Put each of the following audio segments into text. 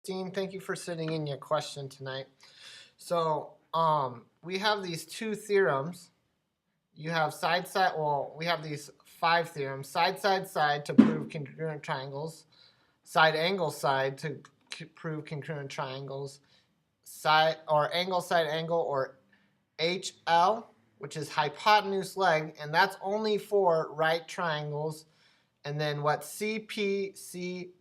Christine, thank you for sending in your question tonight. So we have these two theorems. You have we have these 5 theorems. Side to prove congruent triangles. Side angle side to prove congruent triangles. Angle side angle, or HL, which is hypotenuse leg, and that's only for right triangles. And then what CPCTC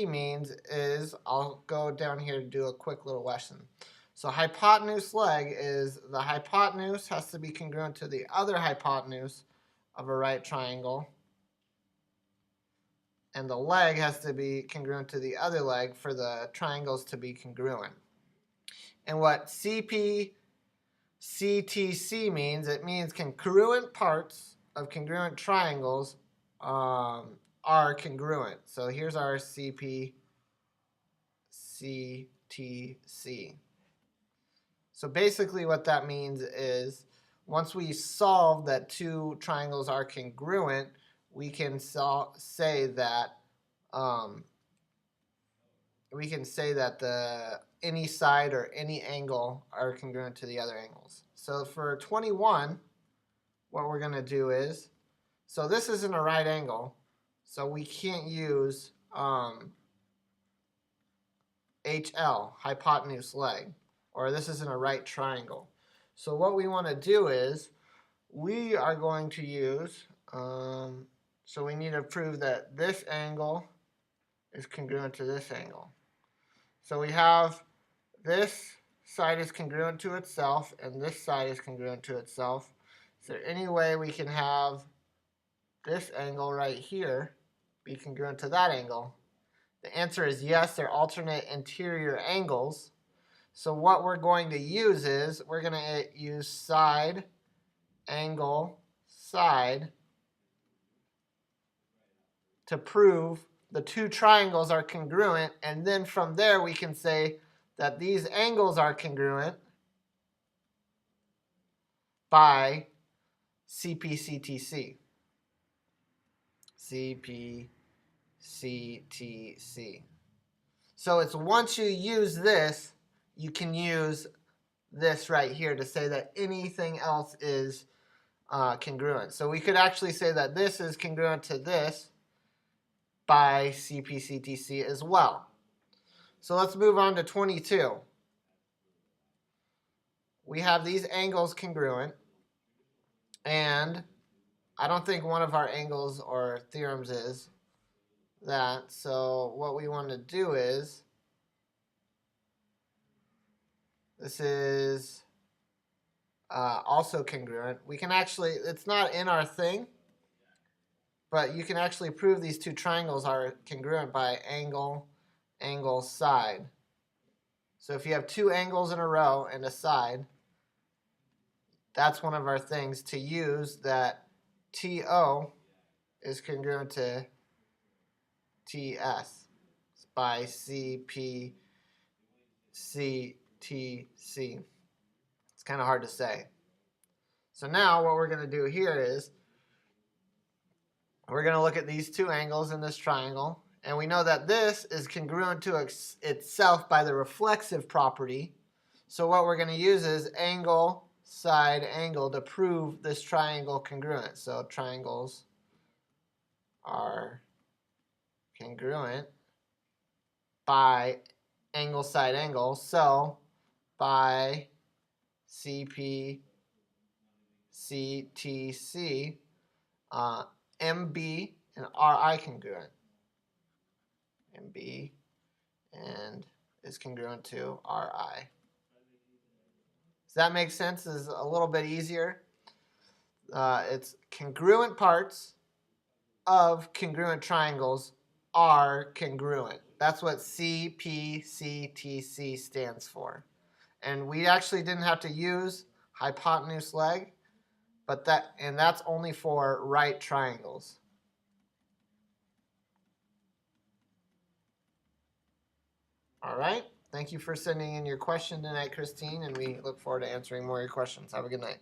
means is, I'll go down here to do a quick little lesson. So hypotenuse leg is the hypotenuse has to be congruent to the other hypotenuse of a right triangle. And the leg has to be congruent to the other leg for the triangles to be congruent. And what CPCTC means, it means congruent parts of congruent triangles are congruent. So here's our CPCTC. So basically what that means is, once we solve that 2 triangles are congruent, we can say that any side or any angle are congruent to the other angles. So for 21, what we're going to do is, so this isn't a right angle, so we can't use HL, hypotenuse leg, or this isn't a right triangle. So what we want to do is, we are going to use, so we need to prove that this angle is congruent to this angle. So we have this side is congruent to itself, and this side is congruent to itself. Is there any way we can have this angle right here be congruent to that angle? The answer is yes, they're alternate interior angles. So what we're going to use is, we're going to use side, angle, side to prove the 2 triangles are congruent, and then from there we can say that these angles are congruent by CPCTC. CPCTC. So it's once you use this, you can use this right here to say that anything else is congruent. So we could actually say that this is congruent to this by CPCTC as well. So let's move on to 22. We have these angles congruent, and I don't think one of our angles or theorems is that. So what we want to do is, this is also congruent. We can actually, it's not in our thing, but you can actually prove these 2 triangles are congruent by angle, angle, side. So if you have 2 angles in a row and a side, that's one of our things to use, that TO is congruent to TS by CPCTC. It's kind of hard to say. So now what we're going to do here is, we're going to look at these 2 angles in this triangle, and we know that this is congruent to itself by the reflexive property. So what we're going to use is angle, side, angle to prove this triangle congruent. So triangles are congruent by angle, side, angle. So by CPCTC, MB and RI congruent. MB and is congruent to RI. Does that make sense? This is a little bit easier. It's congruent parts of congruent triangles are congruent. That's what CPCTC stands for. And we actually didn't have to use hypotenuse leg, but that's only for right triangles. All right. Thank you for sending in your question tonight, Christine, and we look forward to answering more of your questions. Have a good night.